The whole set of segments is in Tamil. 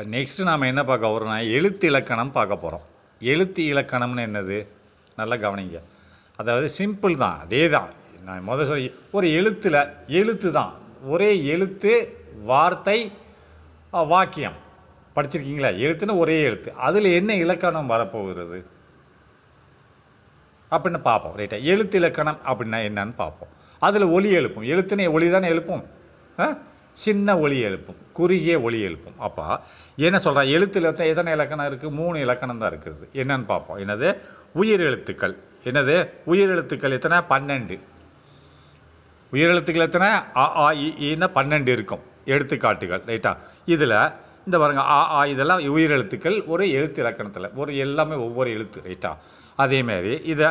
இப்போ நெக்ஸ்ட்டு நாம் என்ன பார்க்க போகிறோம்னா எழுத்து இலக்கணம் பார்க்க போகிறோம். எழுத்து இலக்கணம்னு என்னது? நல்லா கவனிங்க. அதாவது சிம்பிள் தான், அதே தான். நான் சொல்லி ஒரு எழுத்து தான், ஒரே எழுத்து, வார்த்தை, வாக்கியம். படிச்சிருக்கீங்களா? எழுத்துன்னு ஒரே எழுத்து, அதில் என்ன இலக்கணம் வரப்போகிறது அப்படின்னு பார்ப்போம். ரைட்டா? எழுத்து இலக்கணம் அப்படின்னா என்னன்னு பார்ப்போம். அதில் ஒலி எழுப்பும். எழுத்துன்னு ஒலி தானே எழுப்பும், சின்ன ஒலி எழுப்பும், குறுகிய ஒலி எழுப்பும். அப்போ என்ன சொல்கிறேன், எழுத்தில் எத்தனை இலக்கணம் இருக்குது? 3 இலக்கணம் தான் இருக்குது. என்னன்னு பார்ப்போம். என்னது? உயிர் எழுத்துக்கள். என்னது? உயிர் எழுத்துக்கள் எத்தனை? 12. உயிர் எழுத்துக்கள் எத்தனை? அ ஆ இ ஈன்னு 12 இருக்கும் எடுத்துக்காட்டுகள். ரைட்டா? இதில் இந்த பாருங்க, ஆ ஆ இதெல்லாம் உயிர் எழுத்துக்கள் ஒரு எழுத்து இலக்கணத்தில், ஒரு எல்லாமே ஒவ்வொரு எழுத்து. ரைட்டா? அதேமாரி இதை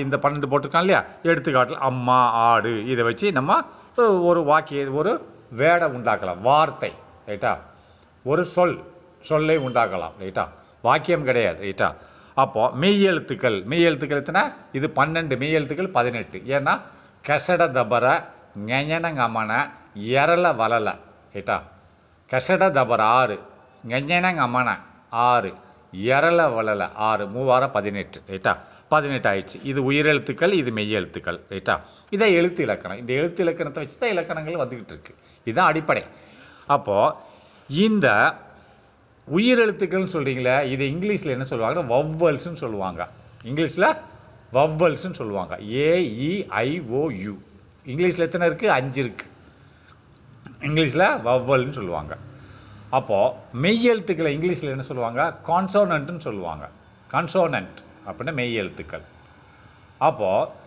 இந்த 12 போட்டிருக்கான் இல்லையா, எடுத்துக்காட்டில் அம்மா, ஆடு, இதை வச்சு நம்ம ஒரு ஒரு வேடை உண்டாக்கலாம், வார்த்தை. ரைட்டா? ஒரு சொல்லை உண்டாக்கலாம். ரைட்டா? வாக்கியம் கிடையாது. ரைட்டா? அப்போது மெய் எழுத்துக்கள் எத்தனை? இது 12, மெய் எழுத்துக்கள் 18. ஏன்னா கசட தபர ஞனங்கமன எரல வளல. ரைட்டா? கசட தபர 6, ஞனங்கமன 6, எரல வளல 6, 3 18. ரைட்டா? 18 ஆயிடுச்சு. இது உயிரெழுத்துக்கள், இது மெய் எழுத்துக்கள். ரைட்டா? இதை எழுத்து இலக்கணம். இந்த எழுத்து இலக்கணத்தை வச்சு தான் இலக்கணங்கள் வந்துக்கிட்டு இருக்கு. இதுதான் அடிப்படை. அப்போது இந்த உயிரெழுத்துக்கள்னு சொல்கிறீங்களே, இது இங்கிலீஷில் என்ன சொல்லுவாங்க? வவ்வல்ஸ்ன்னு சொல்லுவாங்க. இங்கிலீஷில் வவ்வல்ஸ்ன்னு சொல்லுவாங்க. AEIOU. இங்கிலீஷில் எத்தனை இருக்குது? 5 இருக்குது. இங்கிலீஷில் வவ்வல்னு சொல்லுவாங்க. அப்போது மெய் எழுத்துக்களை இங்கிலீஷில் என்ன சொல்லுவாங்க? கான்சோனன்ட்னு சொல்லுவாங்க. கான்சோனன்ட் அப்படின்னா மெய் எழுத்துக்கள். அப்போது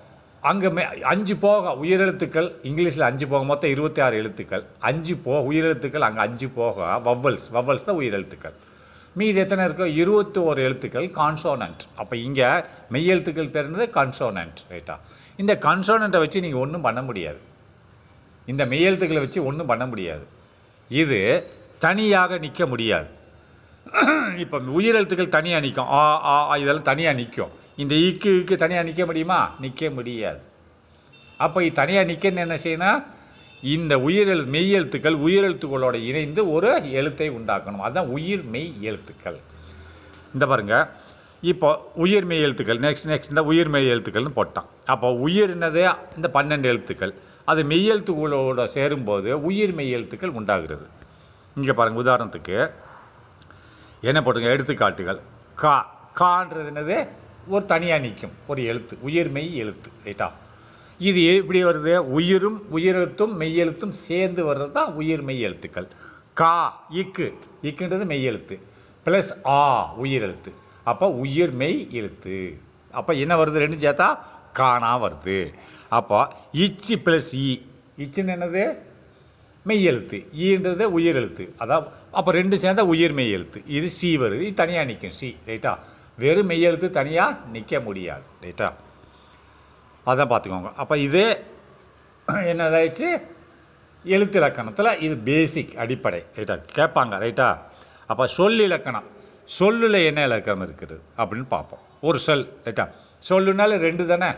அங்கே 5 போக உயிரெழுத்துக்கள் இங்கிலீஷில் 5 போக, மொத்தம் 26 எழுத்துக்கள். 5 உயிரெழுத்துக்கள் அங்கே 5 போக வவ்வல்ஸ் தான் உயிரெழுத்துக்கள். மீது எத்தனை இருக்கோ? 21 எழுத்துக்கள் கான்சோனன்ட். அப்போ இங்கே மெய் எழுத்துக்கள் பேர் என்னது? கான்சோனன்ட். ரைட்டா? இந்த கான்சோனண்ட்டை வச்சு நீங்கள் ஒன்றும் பண்ண முடியாது. இந்த மெய் எழுத்துக்களை வச்சு ஒன்றும் பண்ண முடியாது. இது தனியாக நிற்க முடியாது. இப்போ உயிரெழுத்துக்கள் தனியாக நிற்கும், ஆ ஆ இதெல்லாம் தனியாக நிற்கும். இந்த இக்கு தனியாக நிற்க முடியுமா? நிற்க முடியாது. அப்போ இது தனியாக நிற்கன்னு என்ன செய்யணும்? இந்த மெய் எழுத்துக்கள் உயிரெழுத்துக்களோடு இணைந்து ஒரு எழுத்தை உண்டாக்கணும். அதுதான் உயிர் மெய் எழுத்துக்கள். இந்த பாருங்க, இப்போ உயிர் மெய் எழுத்துக்கள் நெக்ஸ்ட் இந்த உயிர் மெய் எழுத்துக்கள்னு போட்டான். அப்போ உயிர் என்னது? இந்த 12 எழுத்துக்கள். அது மெய் எழுத்துக்களோடு சேரும்போது உயிர் மெய் எழுத்துக்கள் உண்டாகிறது. இங்கே பாருங்கள், உதாரணத்துக்கு என்ன போட்டுங்க? எடுத்துக்காட்டுகள். கான்றது என்னது? ஒரு தனியாக நிற்கும் ஒரு எழுத்து, உயிர் மெய் எழுத்து. ரைட்டா? இது எப்படி வருது? உயிரெழுத்தும் மெய் எழுத்தும் சேர்ந்து வர்றது தான் உயிர் மெய் எழுத்துக்கள். இக்குன்றது மெய் எழுத்து ப்ளஸ் உயிரெழுத்து. அப்போ உயிர் மெய் எழுத்து. அப்போ என்ன வருது? 2 சேர்த்தா காணா வருது. அப்போ இச்சு ப்ளஸ் இச்சுன்னு என்னது? மெய் எழுத்து. ஈன்றது உயிர் எழுத்து. அதான் அப்போ 2 சேர்ந்தா உயிர் மெய் எழுத்து. இது சி வருது, இது தனியாக நிற்கும் சி. ரைட்டா? வெறும் மெய் எழுத்து தனியாக நிற்க முடியாது. ரைட்டா? அதான் பார்த்துக்கோங்க. அப்போ இது என்னதாயிடுச்சு? எழுத்து இலக்கணத்தில் இது பேசிக் அடிப்படை. ரைட்டா? கேட்பாங்க. ரைட்டா? அப்போ சொல் இலக்கணம். சொல்லில் என்ன இலக்கணம் இருக்குது அப்படின்னு பார்ப்போம். ஒரு சொல். ரைட்டா? சொல்லுனால 2 தானே,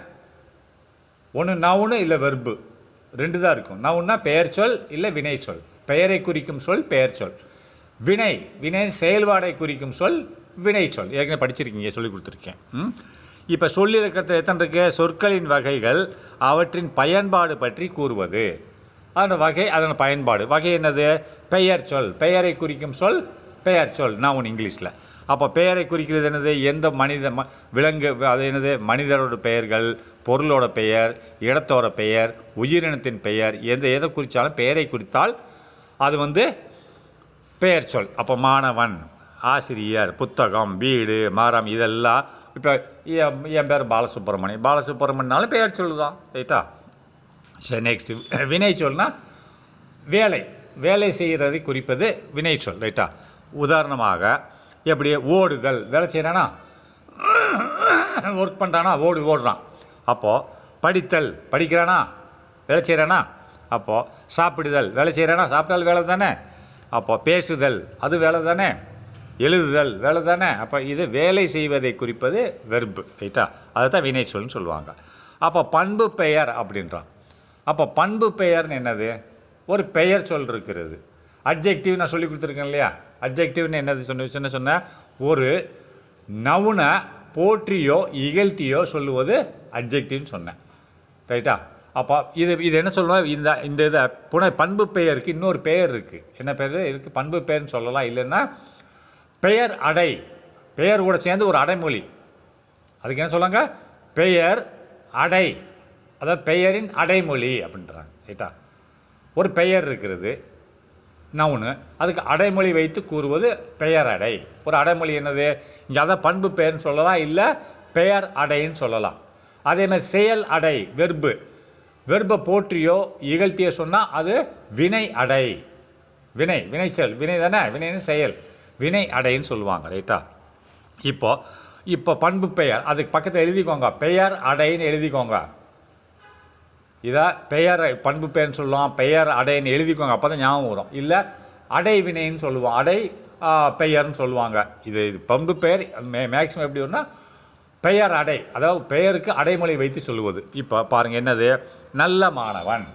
ஒன்று நவுனு இல்லை வெர்பு, 2 தான் இருக்கும். நவுன்னா பெயர் சொல் இல்லை வினை சொல். பெயரை குறிக்கும் சொல் பெயர் சொல். வினை செயல்பாடை குறிக்கும் சொல் வினை சொல். ஏற்கனவே படிச்சிருக்கீங்க, சொல்லி கொடுத்துருக்கேன். இப்போ சொல்லிலக்கணத்தில் எத்தனை இருக்கு? சொற்களின் வகைகள், அவற்றின் பயன்பாடு பற்றி கூறுவது. அதன் வகை, அதன் பயன்பாடு. வகை என்னது? பெயர் சொல். பெயரை குறிக்கும் சொல் பெயர் சொல், நவுன் இங்கிலீஷில். அப்போ பெயரை குறிக்கிறது என்னது? எந்த விலங்கு, அது என்னது? மனிதரோட பெயர்கள், பொருளோட பெயர், இடத்தோட பெயர், உயிரினத்தின் பெயர், எதை குறித்தாலும் பெயரை குறித்தால் அது பெயர் சொல். அப்போ மாணவன், ஆசிரியர், புத்தகம், வீடு, மரம், இதெல்லாம். இப்போ என் பேர் பாலசுப்ரமணியனாலும் பெயர் சொல் தான். ரைட்டா? சரி, நெக்ஸ்ட்டு வினை சொல்னா வேலை செய்கிறதை குறிப்பது வினை சொல். ரைட்டா? உதாரணமாக எப்படி? ஓடுதல், வேலை செய்கிறானா, ஒர்க் பண்ணுறானா, ஓடுறான். அப்போது படிக்கிறானா, வேலை செய்கிறானா. அப்போது சாப்பிடுதல், வேலை செய்கிறானா, சாப்பிட்டால் வேலை தானே. அப்போது பேசுதல், அது வேலை தானே. எழுதுதல், வேலை தானே. அப்போ இது வேலை செய்வதை குறிப்பது வெர்பு. ரைட்டா? அதை தான் வினை சொல்னு சொல்லுவாங்க. அப்போ பண்பு பெயர் அப்படின்றான். அப்போ பண்பு பெயர்னு என்னது? ஒரு பெயர் சொல் இருக்கிறது. அட்ஜெக்டிவ் நான் சொல்லி கொடுத்துருக்கேன் இல்லையா? அட்ஜெக்டிவ்னு என்னது சொன்ன ஒரு நவுனை போற்றியோ இகழ்த்தியோ சொல்லுவது அட்ஜெக்டிவ்னு சொன்னேன். ரைட்டா? அப்போ இது என்ன சொல்லணும், இந்த இதை பண்பு பெயருக்கு இன்னொரு பெயர் இருக்குது. என்ன பெயர் இருக்குது? பண்பு பெயர்னு சொல்லலாம். இல்லைன்னா பெயர் அடை, பெயர் கூட சேர்ந்து ஒரு அடைமொழி. அதுக்கு என்ன சொல்லுவாங்க? பெயர் அடை, அதாவது பெயரின் அடைமொழி அப்படின்றாங்க. ரைட்டா? ஒரு பெயர் இருக்கிறது நவுனு, அதுக்கு அடைமொழி வைத்து கூறுவது பெயர் அடை. ஒரு அடைமொழி என்னது? இங்கே அதான் பண்பு பெயர்னு சொல்லலாம், இல்லை பெயர் அடைன்னு சொல்லலாம். அதே மாதிரி செயல் அடை, வெர்பை போற்றியோ இகழ்த்தியோ சொன்னால் அது வினை அடை. வினை செயல், வினை தானே, வினைன்னு செயல், வினை அடைன்னு சொல்லுவாங்க. ரைட்டா? இப்போ பண்பு பெயர், அதுக்கு பக்கத்தில் எழுதிக்கோங்க, பெயர் அடைன்னு எழுதிக்கோங்க. இதை பெயர் பண்பு பெயர்னு சொல்லலாம், பெயர் அடைன்னு எழுதிக்கோங்க. அப்போ தான் ஞாபகம் வரும். இல்லை அடை வினைன்னு சொல்லுவோம், அடை பெயர்னு சொல்லுவாங்க. இது பண்பு பெயர் மேக்ஸிமம் எப்படி வரும்னா பெயர் அடை, அதாவது பெயருக்கு அடைமொழி வைத்து சொல்லுவது. இப்போ பாருங்கள் என்னது? நல்ல மாணவன்,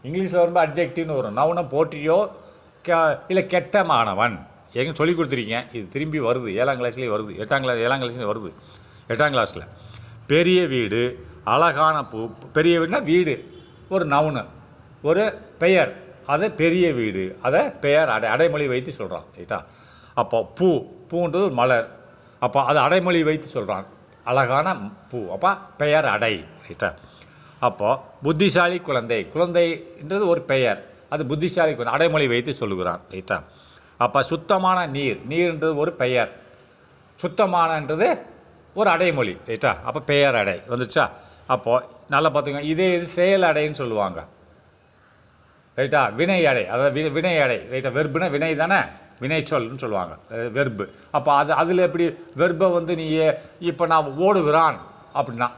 இங்கிலீஷில் வரும்போது அட்ஜெக்டிவ்னு வரும். நவுனை போற்றியோ இல்லை கெட்ட மாணவன் எங்கே சொல்லி கொடுத்துருக்கீங்க. இது திரும்பி வருது, 7ஆம் கிளாஸ்லேயே வருது, 7ஆம் கிளாஸ்லேயும் வருது. 8ஆம் கிளாஸில் பெரிய வீடு, அழகான பூ. பெரிய வீடுனா வீடு, ஒரு நவுனு, ஒரு பெயர், அது பெரிய வீடு, அதை பெயர் அடைமொழி வைத்து சொல்கிறான். ரைட்டா? அப்போ பூன்றது ஒரு மலர், அப்போ அது அடைமொழி வைத்து சொல்கிறான், அழகான பூ, அப்போ பெயர் அடை. ரைட்டா? அப்போது புத்திசாலி குழந்தைன்றது ஒரு பெயர், அது புத்திசாலி அடைமொழி வைத்து சொல்லுகிறான். ரைட்டா? அப்போ சுத்தமான நீர்ன்றது ஒரு பெயர், சுத்தமானன்றது ஒரு அடைமொழி. ரைட்டா? அப்போ பெயர் அடை வந்துச்சா? அப்போது நல்லா பார்த்துங்க, இது செயல் அடைன்னு சொல்லுவாங்க. ரைட்டா? வினை அடை, அதாவது வினை அடை. ரைட்டா? வெர்புனா வினை தானே, வினை சொல்னு சொல்லுவாங்க, வெர்பு. அப்போ அதில் எப்படி வெர்பை நீ இப்போ நான் ஓடுகிறான் அப்படின்னா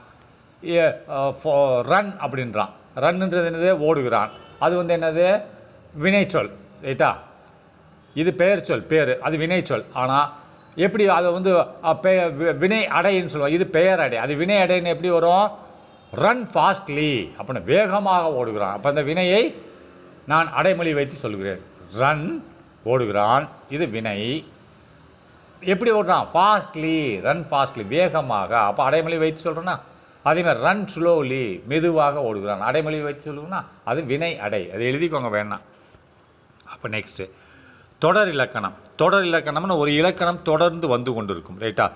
ரன் அப்படின்றான். ரன்னுன்றது என்னது? ஓடுகிறான். அது என்னது? வினைச்சொல். ரைட்டா? இது பெயர் சொல், பேர், அது வினைச்சொல். ஆனால் எப்படி அதை வினை அடைன்னு சொல்லுவாங்க. இது பெயர் அடை, அது வினை அடைன்னு எப்படி வரும்? ரன் ஃபாஸ்ட்லி அப்படின்னு வேகமாக ஓடுகிறான். அப்போ அந்த வினையை நான் அடைமொழி வைத்து சொல்கிறேன். ரன் ஓடுகிறான், இது வினை. எப்படி ஓடுறான்? ஃபாஸ்ட்லி, ரன் ஃபாஸ்ட்லி, வேகமாக. அப்போ அடைமொழி வைத்து சொல்கிறேன்னா, அதேமாதிரி ரன் ஸ்லோலி, மெதுவாக ஓடுகிறான், அடைமொழி வைத்து சொல்லுங்கன்னா அது வினை அடை. அது எழுதிக்கோங்க வேணாம். அப்போ நெக்ஸ்ட்டு தொடர் இலக்கணம்னு ஒரு இலக்கணம் தொடர்ந்து வந்து கொண்டு இருக்கும். ரைட்டா?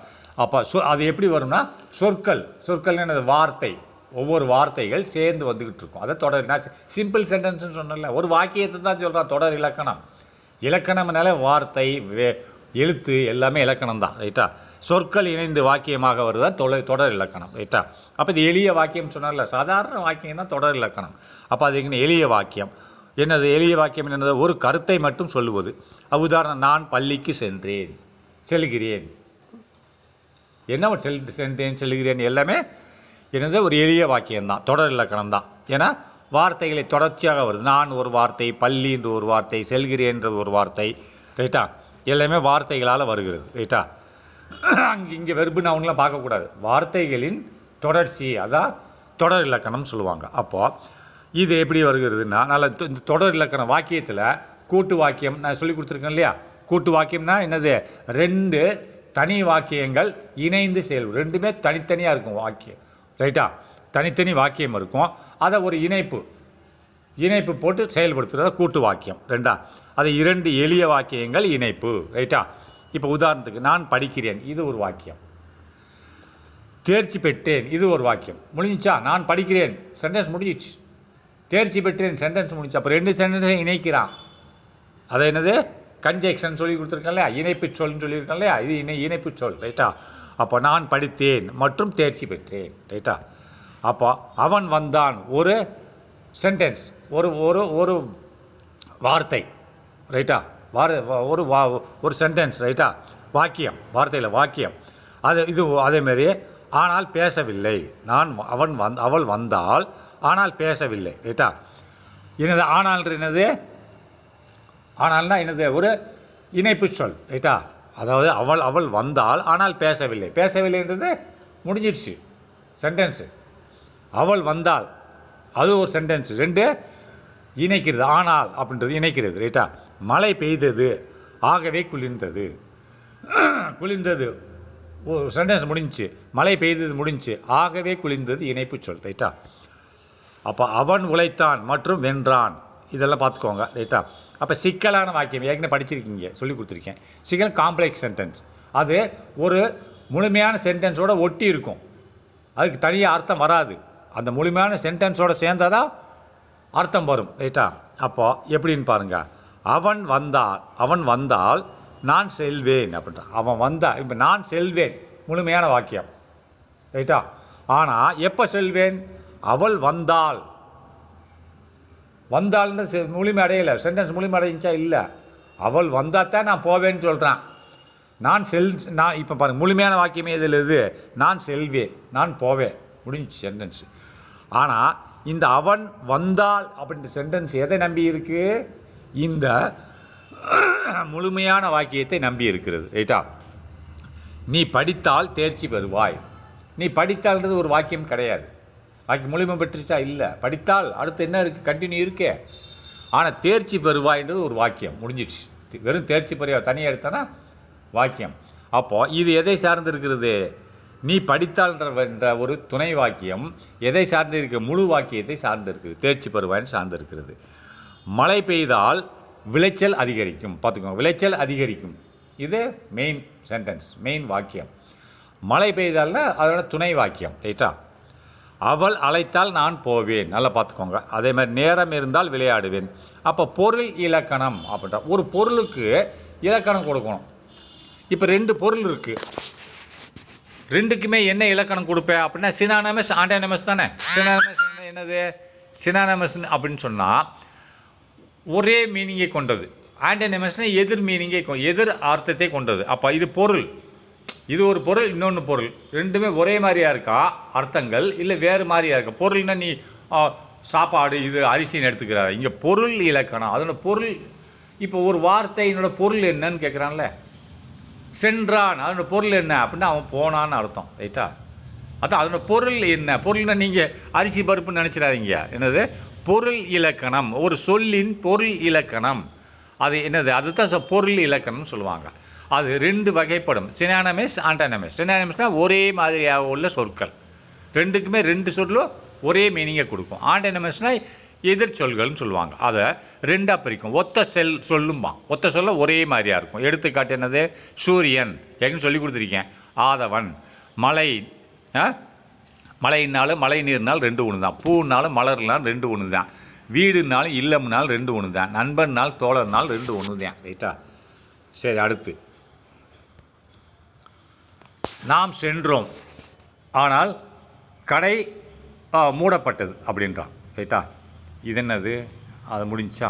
அப்போ அது எப்படி வரும்னா சொற்கள்னு வார்த்தை, ஒவ்வொரு வார்த்தைகள் சேர்ந்து வந்துக்கிட்டு இருக்கும். அதை தொடர். நான் சிம்பிள் சென்டென்ஸ்னு சொன்னல, ஒரு வாக்கியத்தை தான் சொல்கிறான் தொடர் இலக்கணம். இலக்கணம்னால வார்த்தை, எழுத்து எல்லாமே இலக்கணம் தான். ரைட்டா? சொற்கள் இணைந்து வாக்கியமாக வருதா தொடர் இலக்கணம். ரைட்டா? அப்போ இது எளிய வாக்கியம் சொன்னார்ல, சாதாரண வாக்கியம் தான் தொடர் இலக்கணம். அப்போ அது எளிய வாக்கியம் என்னது? எளிய வாக்கியம் என்னது? ஒரு கருத்தை மட்டும் சொல்லுவது. உதாரணம், நான் பள்ளிக்கு செல்கிறேன். என்ன செல்கிறேன் எல்லாமே என்னது? ஒரு எளிய வாக்கியம்தான், தொடர் இலக்கணம் தான். ஏன்னா வார்த்தைகளை தொடர்ச்சியாக வருது. நான் ஒரு வார்த்தை, பள்ளின்ற ஒரு வார்த்தை, செல்கிறேன்றது ஒரு வார்த்தை. ரைட்டா? எல்லாமே வார்த்தைகளால் வருகிறது. ரைட்டா? இங்கே வெர்பு நவுன்லாம் பார்க்கக்கூடாது, வார்த்தைகளின் தொடர்ச்சி, அதான் தொடர் இலக்கணம் சொல்லுவாங்க. அப்போது இது எப்படி வருகிறதுனா, இந்த தொடர் இலக்கண வாக்கியத்தில் கூட்டு வாக்கியம் நான் சொல்லி கொடுத்துருக்கேன் இல்லையா? கூட்டு வாக்கியம்னா என்னது? 2 தனி வாக்கியங்கள் இணைந்து செயல்படும். ரெண்டுமே தனித்தனியாக இருக்கும் வாக்கியம். ரைட்டா? தனித்தனி வாக்கியம் இருக்கும், அதை ஒரு இணைப்பு போட்டு செயல்படுத்துகிறத கூட்டு வாக்கியம். ரெண்டா? அது 2 எளிய வாக்கியங்கள் இணைப்பு. ரைட்டா? இப்போ உதாரணத்துக்கு, நான் படிக்கிறேன், இது ஒரு வாக்கியம். தேர்ச்சி பெற்றேன், இது ஒரு வாக்கியம். முடிஞ்சிச்சா? நான் படிக்கிறேன், சென்டென்ஸ் முடிஞ்சிச்சு. தேர்ச்சி பெற்றேன், சென்டென்ஸ் முடிஞ்சு. அப்போ 2 சென்டென்ஸை இணைக்கிறான். அதை என்னது? கன்ஜெக்ஷன் சொல்லி கொடுத்துருக்கேன் இல்லையா? இணைப்பு சொல்னு சொல்லியிருக்கேன் இல்லையா? இது இணைப்பு சொல். ரைட்டா? அப்போ நான் படித்தேன் மற்றும் தேர்ச்சி பெற்றேன். ரைட்டா? அப்போ அவன் வந்தான், ஒரு சென்டென்ஸ், ஒரு வார்த்தை. ரைட்டா? ஒரு சென்டென்ஸ். ரைட்டா? வாக்கியம், வார்த்தையில் வாக்கியம். அதேமாரி ஆனால் பேசவில்லை, அவள் வந்தாள் ஆனால் பேசவில்லை. ரைட்டா? என்னது ஆனால்? என்னது ஆனால்னா என்னது? ஒரு இணைப்பு சொல். ரைட்டா? அதாவது அவள் வந்தாள் ஆனால் பேசவில்லைன்றது முடிஞ்சிடுச்சு சென்டென்ஸு. அவள் வந்தாள், அது ஒரு சென்டென்ஸ். 2 இணைக்கிறது, ஆனால் அப்படின்றது இணைக்கிறது. ரைட்டா? மழை பெய்தது, ஆகவே குளிர்ந்தது. குளிர்ந்தது ஒரு சென்டென்ஸ் முடிஞ்சிச்சு. மழை பெய்தது முடிஞ்சிச்சு. ஆகவே குளிர்ந்தது இணைப்பு சொல். ரைட்டா? அப்போ அவன் உழைத்தான் மற்றும் வென்றான், இதெல்லாம் பார்த்துக்கோங்க. ரைட்டா? அப்போ சிக்கலான வாக்கியம் ஏற்கனவே படிச்சிருக்கீங்க, சொல்லி கொடுத்துருக்கேன். சிக்கல் காம்ப்ளெக்ஸ் சென்டென்ஸ். அது ஒரு முழுமையான சென்டென்ஸோடு ஒட்டி இருக்கும், அதுக்கு தனியாக அர்த்தம் வராது. அந்த முழுமையான சென்டென்ஸோடு சேர்ந்தால் தான் அர்த்தம் வரும். ரைட்டா? அப்போ எப்படின்னு பாருங்கள். அவன் வந்தால் நான் செல்வேன் அப்படின்றான். அவன் வந்தால், இப்போ நான் செல்வேன் முழுமையான வாக்கியம். ரைட்டா? ஆனால் எப்போ செல்வேன்? அவள் வந்தாள். வந்தாள்னு முழுமை அடையலை, சென்டென்ஸ் முழுமை அடைஞ்சா இல்லை. அவள் வந்தால் தான் நான் போவேன்னு சொல்கிறான். நான் இப்போ பாருங்கள், முழுமையான வாக்கியமே இதில் இது. நான் செல்வேன், நான் போவேன், முடிஞ்சு சென்டென்ஸு. ஆனால் இந்த அவன் வந்தாள் அப்படின்ற சென்டென்ஸ் எதை நம்பி இருக்கு? இந்த முழுமையான வாக்கியத்தை நம்பி இருக்கிறது. ரைட்டா? நீ படித்தால் தேர்ச்சி பெறுவாய். நீ படித்தால்ன்றது ஒரு வாக்கியம் கிடையாது. வாக்கியம் முழுமை பெற்றுச்சா? இல்லை. படித்தால் அடுத்து என்ன இருக்குது? கண்டினியூ இருக்கே. ஆனால் தேர்ச்சி பெறுவாய்ன்றது ஒரு வாக்கியம், முடிஞ்சிடுச்சு. வெறும் தேர்ச்சி பெறுவாய் தனியாக எடுத்தானா வாக்கியம். அப்போது இது எதை சார்ந்து இருக்கிறது? நீ படித்தால்ன்ற ஒரு துணை வாக்கியம் எதை சார்ந்து இருக்க? முழு வாக்கியத்தை சார்ந்து இருக்குது, தேர்ச்சி பெறுவாய்ன்னு சார்ந்து இருக்கிறது. மழை பெய்தால் விளைச்சல் அதிகரிக்கும். பார்த்துக்கோங்க, விளைச்சல் அதிகரிக்கும், இது மெயின் சென்டென்ஸ், மெயின் வாக்கியம். மழை பெய்தால்னா அதோட துணை வாக்கியம். ரைட்டா? அவள் அழைத்தால் நான் போவேன், நல்லா பார்த்துக்கோங்க. அதே மாதிரி நேரம் இருந்தால் விளையாடுவேன். அப்போ பொருள் இலக்கணம் அப்படின்ற ஒரு பொருளுக்கு இலக்கணம் கொடுக்கணும். இப்போ 2 பொருள் இருக்குது, ரெண்டுக்குமே என்ன இலக்கணம் கொடுப்பேன் அப்படின்னா சினானமஸ் ஆன்டானமஸ் தானே. சினானமஸ் என்னது? சினானமஸ் அப்படின்னு சொன்னால் ஒரே மீனிங்கை கொண்டது. ஆன்டானமஸ்னால் எதிர் மீனிங்கை, எதிர் அர்த்தத்தை கொண்டது. அப்போ இது பொருள், இது ஒரு பொருள், இன்னொன்று பொருள், ரெண்டுமே ஒரே மாதிரியாக இருக்கா அர்த்தங்கள், இல்லை வேறு மாதிரியாக இருக்கா? பொருள்னா நீ சாப்பாடு, இது அரிசின்னு எடுத்துக்கிறாரு. இங்கே பொருள் இலக்கணம், அதோட பொருள். இப்போ ஒரு வார்த்தையினோட பொருள் என்னன்னு கேட்குறான்ல. சென்றான், அதோட பொருள் என்ன அப்படின்னா அவன் போனான்னு அர்த்தம். ரைட்டா? அதான் அதோட பொருள் என்ன? பொருள்னா நீங்கள் அரிசி பருப்புன்னு நினச்சிடாதீங்க. என்னது? பொருள் இலக்கணம், ஒரு சொல்லின் பொருள் இலக்கணம். அது என்னது? அதுதான் பொருள் இலக்கணம்னு சொல்லுவாங்க. அது 2 வகைப்படும், சினானமஸ் ஆன்டானமஸ். சினானமஸ்னால் ஒரே மாதிரியாக உள்ள சொற்கள், ரெண்டுக்குமே 2 சொல்லும் ஒரே மீனிங்கை கொடுக்கும். ஆன்டானமஸ்னால் எதிர் சொல்கள்னு சொல்லுவாங்க. அதை 2ஆக பிரிக்கும். ஒத்த சொல்லும்பா, ஒத்த சொல்ல ஒரே மாதிரியாக இருக்கும். எடுத்துக்காட்டு என்னது? சூரியன், எங்கன்னு சொல்லி கொடுத்துருக்கேன். ஆதவன், மலை, மழைனாலும் மழை நீர்னால் 2 ஒன்று தான். பூனாலும் மலர்னாலும் 2 ஒன்று தான். வீடுனாலும் இல்லம்னாலும் 2 ஒன்று தான். நண்பன்னால் தோழர்னால் 2 ஒன்று தான். ரைட்டா? சரி, அடுத்து நாம் சென்றோம் ஆனால் கடை மூடப்பட்டது அப்படின்றான். ரைட்டா? இது என்னது? அது முடிஞ்சா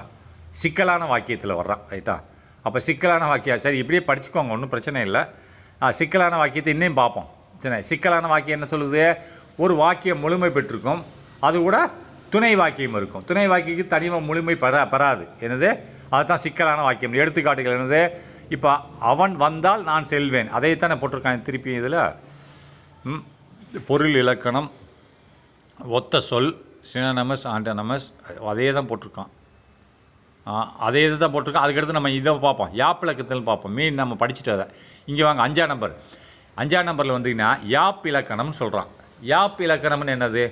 சிக்கலான வாக்கியத்தில் வர்றான். ரைட்டா? அப்போ சிக்கலான வாக்கியம் சரி இப்படியே படிச்சுக்கோங்க, ஒன்றும் பிரச்சனை இல்லை. சிக்கலான வாக்கியத்தை இன்னும் பார்ப்போம். சரி, சிக்கலான வாக்கியம் என்ன சொல்லுது? ஒரு வாக்கியம் முழுமை பெற்றிருக்கும், அது கூட துணை வாக்கியம் இருக்கும். துணை வாக்கியத்துக்கு தனியாக முழுமை பெறாது. என்னது? அதுதான் சிக்கலான வாக்கியம். எடுத்துக்காட்டுகள் என்னது? இப்போ அவன் வந்தால் நான் செல்வேன், அதைத்தானே போட்டிருக்காங்க திருப்பி. இதில் பொருள் இலக்கணம், ஒத்த சொல், சினானமஸ் ஆன்டானமஸ், அதே தான் போட்டிருக்கான். அதே இது தான் போட்டிருக்கான். அதுக்கடுத்து நம்ம இதை பார்ப்போம், யாப் இலக்கத்தில் பார்ப்போம். மீன் நம்ம படிச்சுட்டு அதை இங்கே வாங்க. 5ஆம் நம்பர். 5ஆம் நம்பரில் வந்தீங்கன்னா யாப் இலக்கணம்னு சொல்கிறான். யாப் இலக்கணம்னு என்னது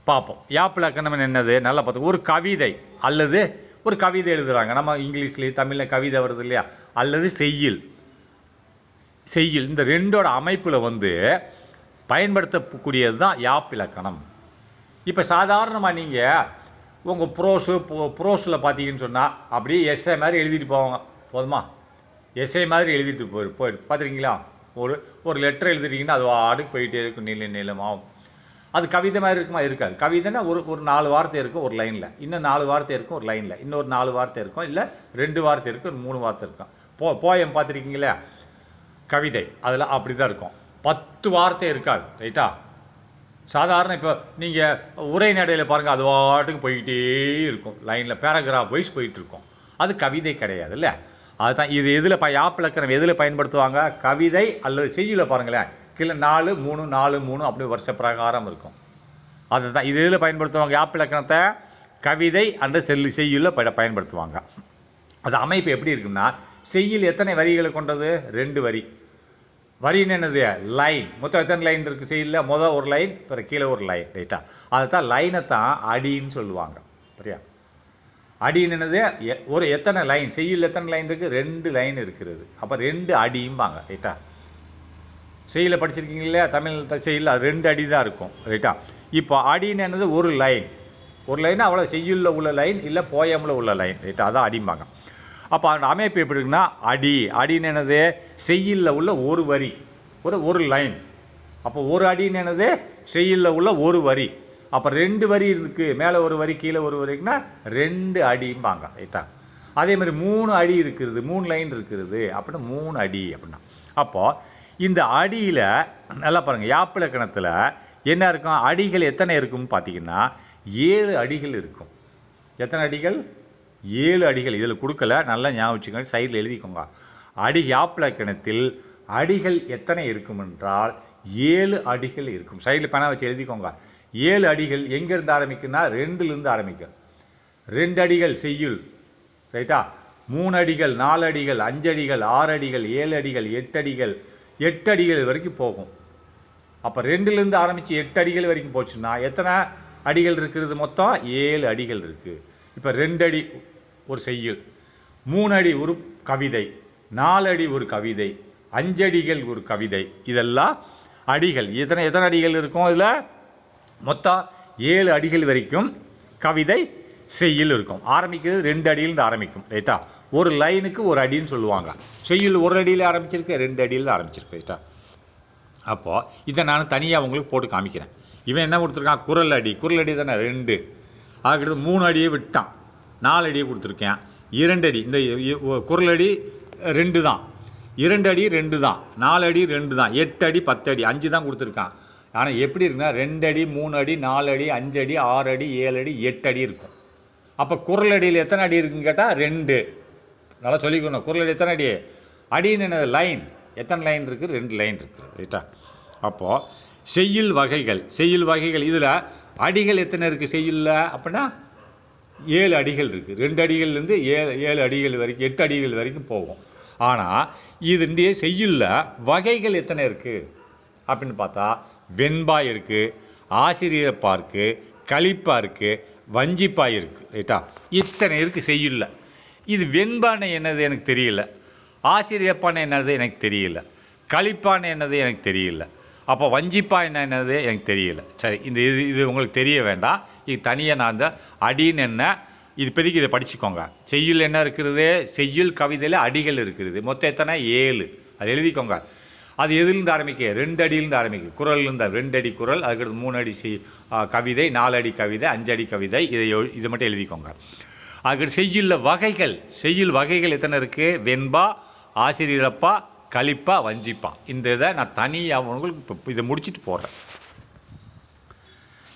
பார்ப்போம். யாப் இலக்கணம் என்னது? நல்லா பார்த்து, ஒரு கவிதை அல்லது ஒரு கவிதை எழுதுகிறாங்க. நம்ம இங்கிலீஷ்லேயே தமிழில் கவிதை வருது இல்லையா? அல்லது செய்யுள். இந்த 2ஓட அமைப்பில் வந்து பயன்படுத்தக்கூடியது தான் யாப் இலக்கணம். இப்போ சாதாரணமாக நீங்கள் உங்கள் ப்ரோஸில் பார்த்தீங்கன்னு சொன்னால் அப்படியே எஸ்ஐ மாதிரி எழுதிட்டு போவாங்க. போதுமா? எஸ்ஐ மாதிரி எழுதிட்டு போயிட்டு பார்த்துருக்கீங்களா? ஒரு லெட்டர் எழுதிட்டீங்கன்னா அது வாட்டுக்கு போயிட்டே இருக்கும், நீளமாகும். அது கவிதை மாதிரி இருக்குமா? இருக்காது. கவிதைன்னா ஒரு 4 வார்த்தை இருக்கும் ஒரு லைனில், இன்னும் 4 வார்த்தை இருக்கும் ஒரு லைனில், இன்னொரு 4 வார்த்தை இருக்கும், இல்லை 2 வார்த்தை இருக்கும், ஒரு 3 வார்த்தை இருக்கும். போயம் பார்த்துருக்கீங்களே கவிதை, அதில் அப்படி தான் இருக்கும். 10 வார்த்தை இருக்காது. ரைட்டா? சாதாரண இப்போ நீங்கள் உரைநடையில் பாருங்கள், அது வாட்டுக்கு போய்கிட்டே இருக்கும், லைனில் பேராகிராஃப் வைஸ் போயிட்டுருக்கும். அது கவிதை கிடையாது இல்லை. அதுதான் இது. எதில் யாப் இலக்கணம் எதில் பயன்படுத்துவாங்க? கவிதை அல்லது செய்யுளில் பாருங்களேன், கீழே 4 3 4 3 அப்படி வருஷ பிரகாரம் இருக்கும். அதுதான் இது எதில் பயன்படுத்துவாங்க? யாப் இலக்கணத்தை கவிதை அந்த செய்யுளில் பயன்படுத்துவாங்க. அது அமைப்பு எப்படி இருக்குன்னா, செய்யுள் எத்தனை வரிகளை கொண்டது? 2 வரி. வரின்னு என்னது? லைன். மொத்தம் எத்தனை லைன் இருக்குது செய்யுளில்? மொதல் ஒரு லைன், பிறகு கீழே ஒரு லைன். ரைட்டா? அதை தான் லைனை தான் அடின்னு சொல்லுவாங்க. சரியா? அடின்னு என்னது? ஒரு எத்தனை லைன் செய்யுள் எத்தனை லைன் இருக்குது? 2 லைன் இருக்கிறது. அப்போ 2 அடிம்பாங்க. ரைட்டா? செய்யுளில் படிச்சிருக்கீங்க இல்லையா? தமிழ் செய்யுள் அது 2 அடி தான் இருக்கும். ரைட்டா? இப்போ அடின்னு என்னது? ஒரு லைன். ஒரு லைன் அவ்வளோ செய்யுளில் உள்ள லைன் இல்லை போயமில் உள்ள லைன். ரைட்டா? அதான் அடிம்பாங்க. அப்போ அந்த அமைப்பு எப்படி இருக்குன்னா அடி. அடின்னு என்னது? செய்யுளில் உள்ள ஒரு வரி, ஒரு லைன். அப்போ ஒரு அடின்னு என்னது? செய்யுளில் உள்ள ஒரு வரி. அப்போ 2 வரி இருக்குது, மேலே ஒரு வரி கீழே ஒரு வரிக்குன்னா 2 அடிம்பாங்க. ரைட்டா? அதே மாதிரி 3 அடி இருக்கிறது, 3 லைன் இருக்கிறது அப்படின்னா 3 அடி அப்படின்னா. அப்போது இந்த அடியில் நல்லா பாருங்கள், யாப்பிலக்கணத்தில் என்ன இருக்கும்? அடிகள் எத்தனை இருக்கும்னு பார்த்தீங்கன்னா 7 அடிகள் இருக்கும். எத்தனை அடிகள்? 7 அடிகள். இதில் கொடுக்கல, நல்லா ஞாபகம் வச்சுக்கோங்க, சைடில் எழுதிக்கோங்க. யாப்பிலக்கணத்தில் அடிகள் எத்தனை இருக்கும் என்றால் 7 அடிகள் இருக்கும். சைடில் பேனா வச்சு எழுதிக்கோங்க. 7 அடிகள் எங்கேருந்து ஆரம்பிக்குன்னா 2லேருந்து ஆரம்பிக்கும். 2 அடிகள் செய்யுள். ரைட்டா? 3 அடிகள், 4 அடிகள், 5 அடிகள், 6 அடிகள், 7 அடிகள், 8 அடிகள், 8 அடிகள் வரைக்கும் போகும். அப்போ 2லேருந்து ஆரம்பித்து 8 அடிகள் வரைக்கும் போச்சுன்னா எத்தனை அடிகள் இருக்கிறது? மொத்தம் 7 அடிகள் இருக்குது. இப்போ 2 அடி ஒரு செய்யுள், 3 அடி ஒரு கவிதை, 4 அடி ஒரு கவிதை, 5 அடிகள் ஒரு கவிதை. இதெல்லாம் அடிகள். எத்தனை அடிகள் இருக்கும்? இதில் மொத்தம் 7 அடிகள் வரைக்கும் கவிதை செய்யுள் இருக்கும். ஆரம்பிக்கிறது 2 அடியிலிருந்து ஆரம்பிக்கும். ரைட்டா? ஒரு லைனுக்கு ஒரு அடின்னு சொல்லுவாங்க. செய்யுள் 1 அடியில் ஆரம்பிச்சிருக்கு, 2 அடியில் ஆரம்பிச்சிருக்கு. ரைட்டா? அப்போது இதை நான் தனியாக உங்களுக்கு போட்டு காமிக்கிறேன். இவன் என்ன கொடுத்துருக்கான்? குரல் அடி. குரல் அடி தானே 2. அதுக்கடுத்து 3 அடியை விட்டான், 4 அடியை கொடுத்துருக்கேன், 2 அடி. இந்த குரல் அடி 2 தான், 2 அடி 2 தான், 4 அடி 2 தான், 8 அடி 10 அடி 5 தான் கொடுத்துருக்கான். ஆனால் எப்படி இருக்குன்னா 2 அடி 3 அடி 4 அடி 5 அடி 6 அடி 7 அடி 8 அடி இருக்கும். அப்போ குரல் அடியில் எத்தனை அடி இருக்குன்னு கேட்டால் 2. நல்லா சொல்லிக்கணும். குரல் அடி எத்தனை அடி? அடின்னு என்னது? லைன். எத்தனை லைன் இருக்குது? 2 லைன் இருக்குது. ரைட்டா? அப்போது செய்யுள் வகைகள். செய்யுள் வகைகள் இதில் அடிகள் எத்தனை இருக்குது செய்யுளில் அப்படின்னா 7 அடிகள் இருக்குது. 2 அடிகள்லேருந்து 7 அடிகள் வரைக்கும் 8 அடிகள் வரைக்கும் போகும். ஆனால் இது செய்யுளில் வகைகள் எத்தனை இருக்குது அப்படின்னு பார்த்தா வெண்பா இருக்குது, ஆசிரியப்பா இருக்குது, கலிப்பா இருக்குது, வஞ்சிப்பா இருக்குது. ரைட்டா? இத்தனை இருக்குது செய்யுளில். இது வெண்பானை என்னது எனக்கு தெரியல, ஆசிரியப்பானை என்னது எனக்கு தெரியல, கலிப்பானை என்னது எனக்கு தெரியல, அப்போ வஞ்சிப்பா என்னது எனக்கு தெரியல. சரி, இது உங்களுக்கு தெரிய வேண்டாம். இது தனியாக நான் இந்த அடின்னு என்ன இது இப்போதைக்கு இதை படிச்சுக்கோங்க. செய்யுள் என்ன இருக்கிறது? செய்யுள் கவிதையில் அடிகள் இருக்கிறது. மொத்தம் எத்தனை? 7. அது எழுதிக்கோங்க. அது எதுலேருந்து ஆரம்பிக்க? 2 அடியிலேருந்து ஆரம்பிக்கும். குரல்லேருந்து 2 அடி குரல், அதுக்கடுத்து 3 அடி கவிதை, 4 அடி கவிதை, 5 அடி கவிதை. இதை மட்டும் எழுதிக்கோங்க. அதுக்கடுத்து செய்யுளில் வகைகள். செய்யுள் வகைகள் எத்தனை இருக்குது? வெண்பா, ஆசிரியப்பா, கலிப்பா, வஞ்சிப்பா. இந்த இதை நான் தனியாக உங்களுக்கு இப்போ இதை முடிச்சுட்டு போடுறேன்.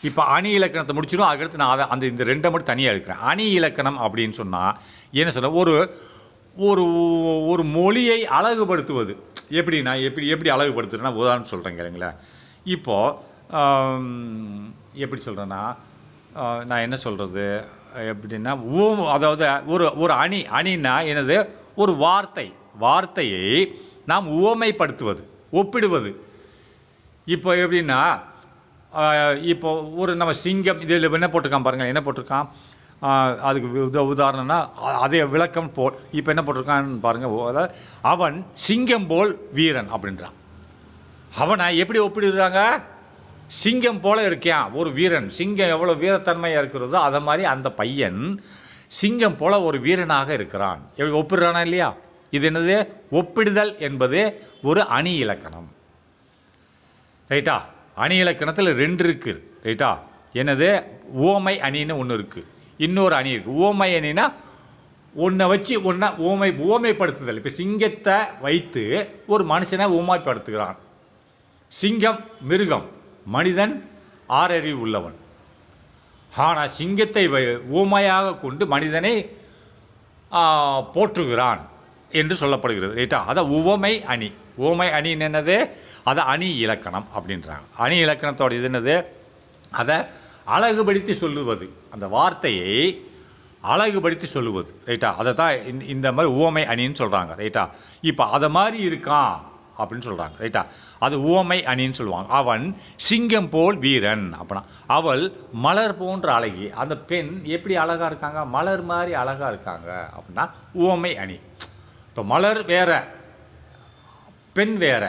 இப்போ அணி இலக்கணத்தை முடிச்சிடும். அதுக்கடுத்து நான் இந்த 2 மட்டும் தனியாக எடுக்கிறேன். அணி இலக்கணம் அப்படின்னு சொன்னால் என்ன சொல்ல? ஒரு ஒரு மொழியை அழகுபடுத்துவது எப்படின்னா எப்படி அழகுபடுத்துறேன்னா உதாரணம் சொல்கிறேன் கேளுங்களேன். இப்போது எப்படி சொல்கிறேன்னா நான் என்ன சொல்கிறது எப்படின்னா அதாவது ஒரு அணின்னா என்னது? ஒரு வார்த்தையை நாம் உவமைப்படுத்துவது, ஒப்பிடுவது. இப்போ எப்படின்னா இப்போ ஒரு நம்ம சிங்கம் இதில் என்ன போட்டிருக்கான் பாருங்கள், என்ன போட்டிருக்கான்? அதுக்கு உதாரணம்னா அதே விளக்கம் போல். இப்போ என்ன போட்டிருக்கான்னு பாருங்கள். அதாவது அவன் சிங்கம் போல் வீரன் அப்படின்றான். அவனை எப்படி ஒப்பிடுறாங்க? சிங்கம் போல இருக்கான் ஒரு வீரன். சிங்கம் எவ்வளோ வீரத்தன்மையாக இருக்கிறதோ அதை மாதிரி அந்த பையன் சிங்கம் போல ஒரு வீரனாக இருக்கிறான். எப்படி ஒப்பிடுறானா இல்லையா? இது என்னது? ஒப்பிடுதல் என்பது ஒரு அணி இலக்கணம். ரைட்டா? அணி இலக்கணத்தில் 2 இருக்குது. ரைட்டா? என்னது? ஓமை அணின்னு ஒன்று இருக்குது, இன்னொரு அணி இருக்குது. ஓமை அணினா ஒன்றை வச்சு ஓமைப்படுத்துதல். இப்போ சிங்கத்தை வைத்து ஒரு மனுஷனை ஓமைப்படுத்துகிறான். சிங்கம் மிருகம், மனிதன் ஆறறிவு உள்ளவன். ஆனால் சிங்கத்தை ஓமையாக கொண்டு மனிதனை போற்றுகிறான் என்று சொல்லப்படுகிறது. ரைட்டா? அதான் உவமை அணி. ஓமை அணின்னு என்னது? அதை அணி இலக்கணம் அப்படின்றாங்க. அணி இலக்கணத்தோட இது என்னது? அதை அழகுபடுத்தி சொல்லுவது. அந்த வார்த்தையை அழகுபடுத்தி சொல்லுவது, ரைட்டா? அதை தான் இந்த மாதிரி உவமை அணின்னு சொல்கிறாங்க, ரைட்டா? இப்போ அதை மாதிரி இருக்கான் அப்படின்னு சொல்கிறாங்க, ரைட்டா? அது உவமை அணின்னு சொல்லுவாங்க. அவன் சிங்கம் போல் வீரன் அப்படின்னா, அவள் மலர் போன்ற அழகி. அந்த பெண் எப்படி அழகாக இருக்காங்க? மலர் மாதிரி அழகாக இருக்காங்க அப்படின்னா உவமை அணி. இப்போ மலர் வேற, பெண் வேற.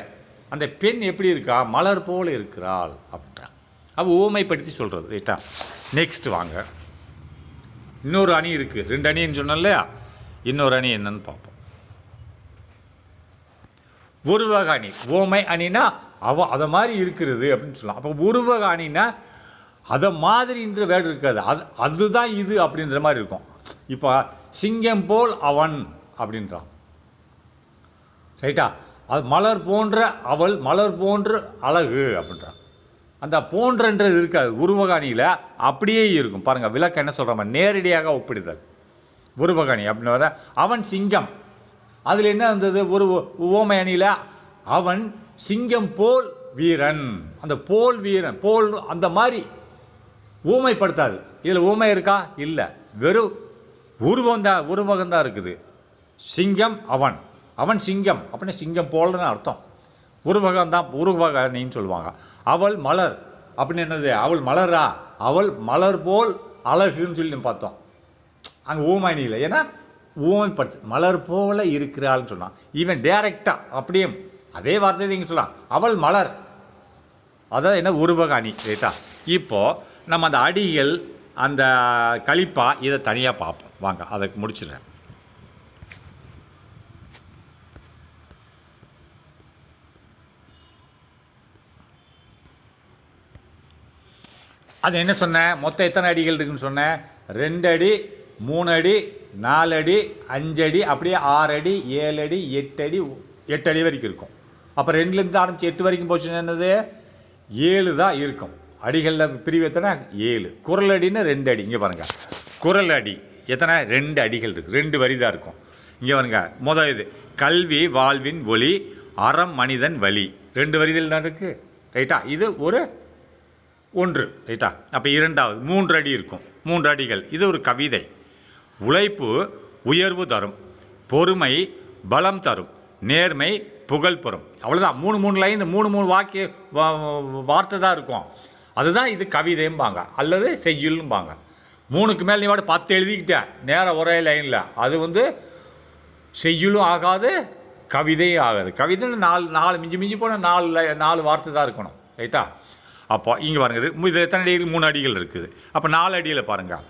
அந்த பெண் எப்படி இருக்கா? மலர் போல் இருக்கிறாள் அப்படின்றான். அவள் உவமைப்படுத்தி சொல்கிறது, ரைட்டா? நெக்ஸ்ட் வாங்க, இன்னொரு அணி இருக்குது. 2 அணின்னு சொன்னோம் இல்லையா? இன்னொரு அணி என்னன்னு பார்ப்போம். உருவக அணி. உவமை அணினா அதை மாதிரி இருக்கிறது அப்படின்னு சொல்லலாம். அப்போ உருவக அணினா அதை மாதிரின்ற வேர்டு இருக்காது, அதுதான் இது அப்படின்ற மாதிரி இருக்கும். இப்போ சிங்கம் போல் அவன் அப்படின்றான், ரைட்டா? அது மலர் போன்ற அவள், மலர் போன்ற அழகு அப்படின்றான். அந்த போன்றன்றது இருக்காது உருவக அணியில், அப்படியே இருக்கும். பாருங்கள், விளக்கம் என்ன சொல்கிறோம்? நேரடியாக ஒப்பிடுதல் உருவக அணி அப்படின்னு வர. அவன் சிங்கம், அதில் என்ன இருந்தது? ஒரு உவமை அணியில் அவன் சிங்கம் போல் வீரன். அந்த போல் வீரன், போல் அந்த மாதிரி ஊமைப்படுத்தாது. இதில் ஊமை இருக்கா? இல்லை, வெறும் உருவகம்தான் இருக்குது. சிங்கம் அவன், அவன் சிங்கம் அப்படின்னு சிங்கம் போல்னு அர்த்தம். உருவகம்தான் உருவக அணின்னு சொல்லுவாங்க. அவள் மலர் அப்படின்னு என்னது? அவள் மலரா? அவள் மலர் போல் அழகுன்னு சொல்லி பார்த்தோம் அங்கே ஊமை அணியில். ஏன்னா ஊமைப்படுத்து, மலர் போல இருக்கிறாள்னு சொன்னான். ஈவன் டைரக்டாக அப்படியே அதே வார்த்தை இங்கே சொல்லலாம், அவள் மலர். அதாவது என்ன? உருவக அணி, ரைட்டா? இப்போது நம்ம அந்த அடிகள், அந்த கலிப்பா, இதை தனியாக பார்ப்போம் வாங்க. அதை முடிச்சிடுறேன். அது என்ன சொன்னேன்? மொத்தம் எத்தனை அடிகள் இருக்குன்னு சொன்னேன்? 2 அடி, 3 அடி, 4 அடி, 5 அடி, அப்படியே 6 அடி, 7 அடி, 8 அடி, 8 அடி வரைக்கும் இருக்கும். அப்போ 2லேருந்து ஆரம்பித்து 8 வரைக்கும் போச்சுன்னா என்னது? 7 தான் இருக்கும். அடிகளில் பிரிவு எத்தனை? 7. குரல் அடின்னு 2 அடி. இங்கே பாருங்கள், குரல் அடி எத்தனை? 2 அடிகள் இருக்குது, 2 வரி தான் இருக்கும். இங்கே பாருங்க, முதல் இது கல்வி வாழ்வின் ஒளி, அறம் மனிதன் வழி, 2 வரிகள் தான் இருக்குது, ரைட்டா? இது ஒரு 1, ரைட்டா? அப்போ 2வது 3 அடி இருக்கும், 3 அடிகள். இது ஒரு கவிதை. உழைப்பு உயர்வு தரும், பொறுமை பலம் தரும், நேர்மை புகழ் பெறும். அவ்வளோதான். 3 லைன், 3 வாக்கிய வார்த்தை தான் இருக்கும். அதுதான் இது கவிதைம்பாங்க அல்லது செய்யுள்பாங்க. 3க்கு மேலே நீ வாட 10 எழுதிக்கிட்டேன் நேராக ஒரே லைனில், அது செய்யுளும் ஆகாது, கவிதையும் ஆகாது. கவிதைன்னு 4 மிஞ்சி போனால் 4 வார்த்தை தான் இருக்கணும், ரைட்டா? அப்போ இங்கே பாருங்க, இதில் எத்தனை அடிகள்? 3 அடிகள் இருக்குது. அப்போ 4 அடியில் பாருங்கள்.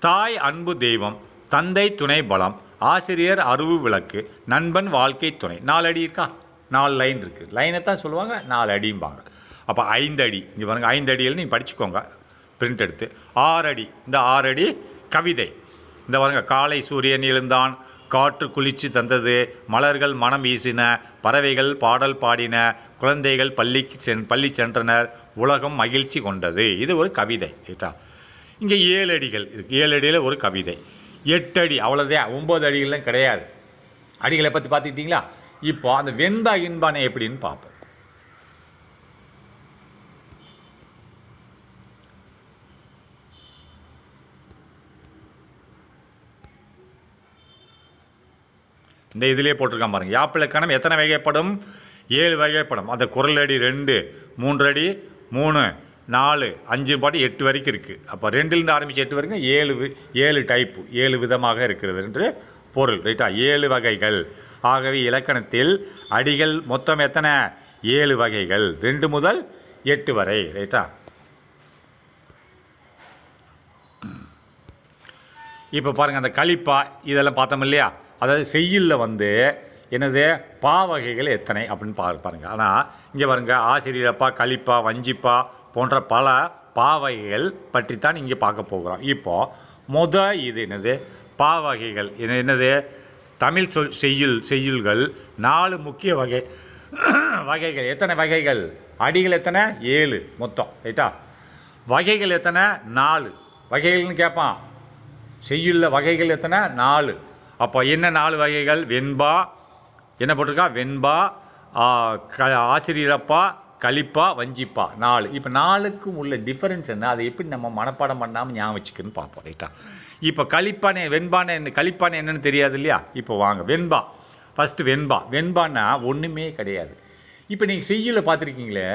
தாய் அன்பு தெய்வம், தந்தை துணை பலம், ஆசிரியர் அறிவு விளக்கு, நண்பன் வாழ்க்கை துணை. 4 அடி இருக்கா? 4 லைன் இருக்குது. லைனை தான் சொல்லுவாங்க 4 அடிம்பாங்க. அப்போ 5 அடி. இங்கே பாருங்கள், 5 அடியில் நீங்கள் படிச்சுக்கோங்க பிரிண்ட் எடுத்து. 6 அடி. இந்த 6 அடி கவிதை. இந்த பாருங்க, காலை சூரியன் எழுந்தான், காற்று குளிர்ச்சி தந்தது, மலர்கள் மனம் வீசின, பறவைகள் பாடல் பாடின, குழந்தைகள் பள்ளி சென்றனர், உலகம் மகிழ்ச்சி கொண்டது. இது ஒரு கவிதை, ரைட்டா? இங்கே 7 அடிகள் இருக்குது. 7 அடியில் ஒரு கவிதை. 8 அடி, அவ்வளோதான். 9 அடிகள்லாம் கிடையாது. அடிகளை பற்றி பார்த்துக்கிட்டிங்களா? இப்போ அந்த வெண்பா இன்பானை எப்படின்னு பார்ப்போம். இந்த இதிலே போட்டிருக்கான் பாருங்கள். யாப்பிலக்கணம் எத்தனை வகைப்படும்? 7 வகைப்படும். அந்த குரல் அடி 2, 3 அடி 3, 4, 5 பாட்டு 8 வரைக்கும் இருக்குது. அப்போ 2லேருந்து ஆரம்பித்து 8 வரைக்கும் 7 டைப்பு, 7 விதமாக இருக்கிறது என்று பொருள், ரைட்டா? 7 வகைகள். ஆகவே இலக்கணத்தில் அடிகள் மொத்தம் எத்தனை? 7 வகைகள், 2 முதல் 8 வரை, ரைட்டா? இப்போ பாருங்கள், அந்த கலிப்பா இதெல்லாம் பார்த்தோம் இல்லையா? அதாவது செய்யுளில் என்னது பா வகைகள் எத்தனை அப்படின்னு பாருங்கள். ஆனால் இங்கே பாருங்கள், ஆசிரியப்பா, கலிப்பா, வஞ்சிப்பா போன்ற பல பா வகைகள் பற்றித்தான் இங்கே பார்க்க போகிறோம். இப்போது இது என்னது? பா வகைகள். என்னது? தமிழ் செய்யுள்கள் 4 முக்கிய வகைகள். எத்தனை வகைகள்? அடிகள் எத்தனை? 7 மொத்தம், ரைட்டா? வகைகள் எத்தனை? 4 வகைகள்னு கேட்பான். செய்யுள்ள வகைகள் எத்தனை? 4. அப்போ என்ன 4 வகைகள்? வெண்பா, என்ன போட்டிருக்கா? வெண்பா, ஆசிரியரப்பா, கலிப்பா வஞ்சிப்பா 4. இப்போ 4க்கும் உள்ள டிஃபரன்ஸ் என்ன, அதை எப்படி நம்ம மனப்பாடம் பண்ணாமல் ஞாபகம் வச்சுக்கணும்னு பார்ப்போம். ரைட்டா? இப்போ கலிப்பானே வெண்பானே என்ன, கலிப்பானே என்னன்னு தெரியாது இல்லையா? இப்போ வாங்க வெண்பா. ஃபஸ்ட்டு வெண்பான்னா ஒன்றுமே கிடையாது. இப்போ நீங்கள் செய்யுளில் பார்த்துருக்கீங்களே,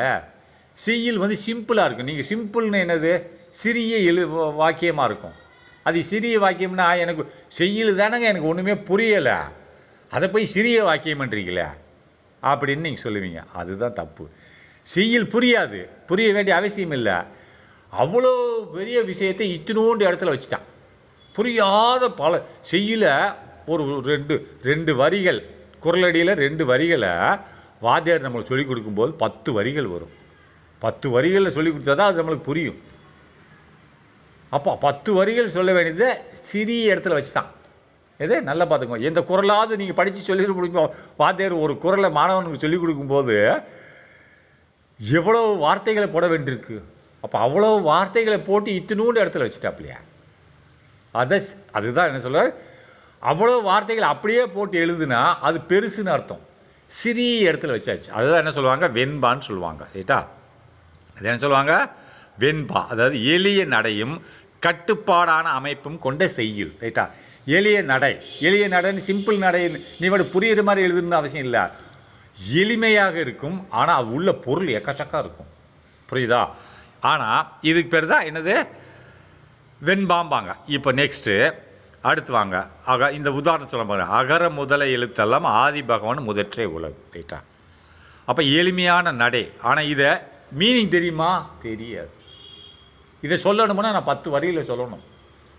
செய்யுள் வந்து சிம்பிளாக இருக்கும். நீங்கள் சிம்பிள்னு என்னது, சிறிய வாக்கியமாக இருக்கும். அது சிறிய வாக்கியம்னா எனக்கு செய்யுள் தானேங்க, எனக்கு ஒன்றுமே புரியலை, அதை போய் சிறிய வாக்கியம்ன்றீங்களே அப்படின்னு நீங்கள் சொல்லுவீங்க. அதுதான் தப்பு. செய்யுள் புரியாது, புரிய வேண்டிய அவசியம் இல்லை. அவ்வளோ பெரிய விஷயத்தை இத்தினோண்டு இடத்துல வச்சுட்டான். புரியாத பல செய்யுள ஒரு ரெண்டு வரிகள், குரலடியில் 2 வரிகளை வாத்தியார் நம்மளுக்கு சொல்லிக் கொடுக்கும்போது 10 வரிகள் வரும். 10 வரிகளில் சொல்லிக் கொடுத்தா தான் அது நம்மளுக்கு புரியும். அப்போ 10 வரிகள் சொல்ல வேண்டியதை சிறிய இடத்துல வச்சுட்டான். எது நல்லா பார்த்துக்கோங்க. எந்த குரலாவது நீங்கள் படித்து சொல்லி கொடுக்கும் வாத்தியார் ஒரு குரலை மாணவனுக்கு சொல்லிக் கொடுக்கும்போது எவ்வளோ வார்த்தைகளை போட வேண்டியிருக்கு. அப்போ அவ்வளோ வார்த்தைகளை போட்டு இத்தினூண்டு இடத்துல வச்சுட்டாப்லையா? அதுதான் என்ன சொல்ல, அவ்வளோ வார்த்தைகள் அப்படியே போட்டு எழுதுனா அது பெருசுன்னு அர்த்தம். சிறிய இடத்துல வச்சாச்சு. அதுதான் என்ன சொல்லுவாங்க, வெண்பான்னு சொல்லுவாங்க. ரைட்டா? அது என்ன சொல்லுவாங்க, வெண்பா. அதாவது எளிய நடையும் கட்டுப்பாடான அமைப்பும் கொண்ட செய்யுள். ரைட்டா? எளிய நடைன்னு சிம்பிள் நடை நீ புரியுற மாதிரி எழுதுன்னு அவசியம் இல்லை. எளிமையாக இருக்கும், ஆனால் உள்ள பொருள் எக்கச்சக்கா இருக்கும். புரியுதா? ஆனால் இதுக்கு பேர் தான் என்னது, வெண்பாம்பாங்க. இப்போ நெக்ஸ்ட்டு அடுத்து வாங்க. இந்த உதாரணம் சொல்ல பாருங்க. அகர முதல எழுத்தெல்லாம் ஆதி பகவான் முதற்றே உலகு. ரைட்டா? அப்போ எளிமையான நடை. ஆனால் இதை மீனிங் தெரியுமா? தெரியாது. இதை சொல்லணும்னா நான் 10 வரியில் சொல்லணும்.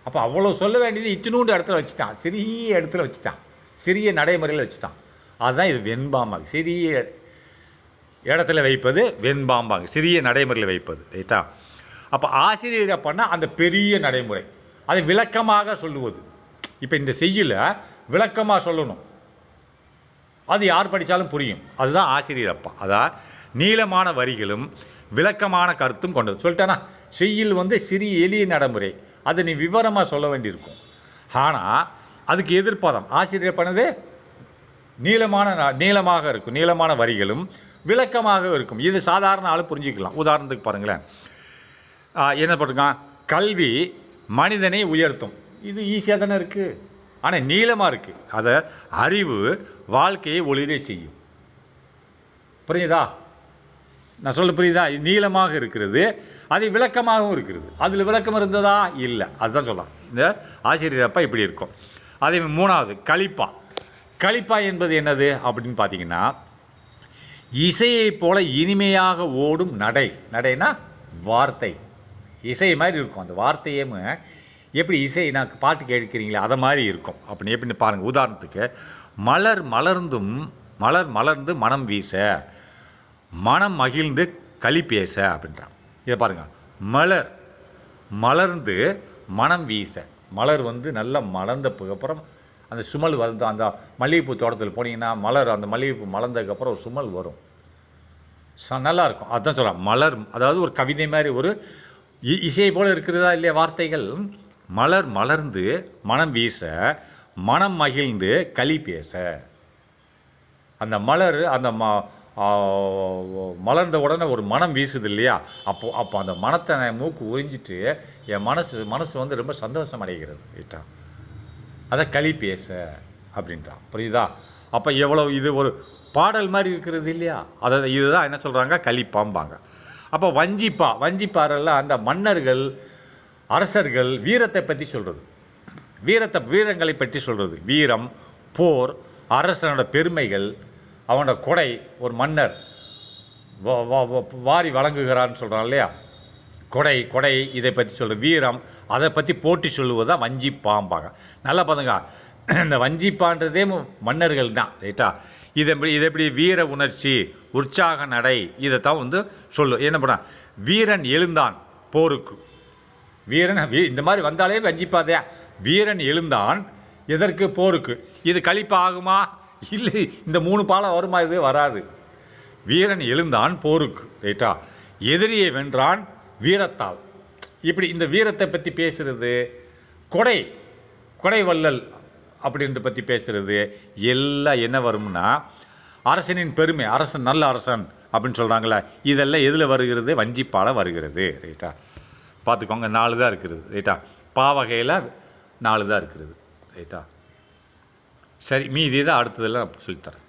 அப்போ அவ்வளோ சொல்ல வேண்டியது இத்தினூண்டு இடத்துல வச்சுட்டான், சிறிய இடத்துல வச்சுட்டான், சிறிய நடைமுறையில் வச்சுட்டான். அதுதான் இது வெண்பாம்பாங்க. சிறிய இடத்துல வைப்பது வெண்பாம்பாங்க, சிறிய நடைமுறையில் வைப்பது. ரைட்டா? அப்போ ஆசிரியர் பண்ணால் அந்த பெரிய நடைமுறை அதை விளக்கமாக சொல்லுவது. இப்போ இந்த செய்யுளை விளக்கமாக சொல்லணும், அது யார் படித்தாலும் புரியும். அதுதான் ஆசிரியர் அப்பா. அதான் நீளமான வரிகளும் விளக்கமான கருத்தும் கொண்டது. சொல்லிட்டானா, செய்யுள் வந்து சிறிய எளிய நடைமுறை, அதை நீ விவரமாக சொல்ல வேண்டியிருக்கும். ஆனால் அதுக்கு எதிர்ப்பாதம் ஆசிரியர் பண்ணது நீளமாக இருக்கும், நீளமான வரிகளும் விளக்கமாக இருக்கும். இது சாதாரண ஆள் புரிஞ்சிக்கலாம். உதாரணத்துக்கு பாருங்களேன், என்ன போட்டிருக்கான், கல்வி மனிதனை உயர்த்தும். இது ஈஸியாக தானே இருக்குது, ஆனால் நீளமாக இருக்குது. அதை அறிவு வாழ்க்கையை ஒளிரே செய்யும். புரியுதா? நான் சொல்ல புரியுதா? நீளமாக இருக்கிறது, அது விளக்கமாகவும் இருக்கிறது. அதில் விளக்கம் இருந்ததா? இல்லை. அதுதான் சொல்லலாம். இந்த ஆசிரியர் அப்பா இப்படி இருக்கும். அதே 3வது கலிப்பா என்பது என்னது அப்படின்னு பார்த்தீங்கன்னா, இசையை போல இனிமையாக ஓடும் நடைனா வார்த்தை, இசை மாதிரி இருக்கும். அந்த வார்த்தையும் எப்படி இசை, நான் பாட்டு கேட்குறீங்களா அதை மாதிரி இருக்கும். அப்படின்னு எப்படின்னு பாருங்கள். உதாரணத்துக்கு, மலர் மலர்ந்து மனம் வீச, மனம் மகிழ்ந்து களி பேச அப்படின்றான். இதை பாருங்கள், மலர்ந்து மனம் வீச. மலர் வந்து நல்லா மலர்ந்ததுக்கு அப்புறம் அந்த சுமல் வந்து, அந்த மல்லிகைப்பூ தோட்டத்தில் போனீங்கன்னா அந்த மல்லிகைப்பூ மலர்ந்ததுக்கப்புறம் ஒரு சுமல் வரும், நல்லா இருக்கும். அதுதான் சொல்கிறேன், மலர். அதாவது ஒரு கவிதை மாதிரி, ஒரு இசை போல் இருக்கிறதா இல்லையா வார்த்தைகள். மலர்ந்து மனம் வீச, மனம் மகிழ்ந்து களி பேச. அந்த மலர் அந்த மலர்ந்த உடனே ஒரு மனம் வீசுது இல்லையா, அப்போ அந்த மனத்தை நான் மூக்கு உறிஞ்சிட்டு என் மனசு வந்து ரொம்ப சந்தோஷம் அடைகிறது. ரைட்டா? அதை களி பேச அப்படின்றான். புரியுதா? அப்போ எவ்வளோ இது ஒரு பாடல் மாதிரி இருக்கிறது இல்லையா? இதுதான் என்ன சொல்கிறாங்க, களிப்பாம்பாங்க. அப்போ வஞ்சிப்பாரெல்லாம் அந்த மன்னர்கள் அரசர்கள் வீரத்தை பற்றி சொல்கிறது, வீரங்களை பற்றி சொல்கிறது. வீரம், போர், அரசனோட பெருமைகள், அவனோட கொடை. ஒரு மன்னர் வாரி வழங்குகிறான்னு சொல்கிறான் இல்லையா, கொடை இதை பற்றி சொல்கிற வீரம், அதை பற்றி போட்டி சொல்லுவதான் வஞ்சிப்பாம்பாங்க. நல்லா பாருங்க, இந்த வஞ்சிப்பான்றதே மன்னர்கள் தான். ரைட்டா? இது எப்படி வீர உணர்ச்சி, உற்சாக நடை, இதைத்தான் வந்து சொல்லு. என்ன பண்ண, வீரன் எழுந்தான் போருக்கு, இந்த மாதிரி வந்தாலே வஞ்சிப்பாதே. வீரன் எழுந்தான் எதற்கு, போருக்கு. இது கலிப்பா ஆகுமா? இல்லை. இந்த 3 பாலம் வருமா? இது வராது. வீரன் எழுந்தான் போருக்கு. ரைட்டா? எதிரியை வென்றான் வீரத்தால். இப்படி இந்த வீரத்தை பற்றி பேசுகிறது, கொடை வள்ளல் அப்படின்ற பற்றி பேசுகிறது எல்லாம் என்ன வரும்னா, அரசனின் பெருமை, அரசன் நல்ல அரசன் அப்படின்னு சொல்கிறாங்களே, இதெல்லாம் எதில் வருகிறது? வஞ்சிப்பால் வருகிறது. ரைட்டா? பார்த்துக்கோங்க, 4 தான் இருக்கிறது. ரைட்டா? பா வகையில் 4 தான் இருக்கிறது. ரைட்டா? சரி, மீதி தான் அடுத்ததெல்லாம் சொல்லித்தரேன்.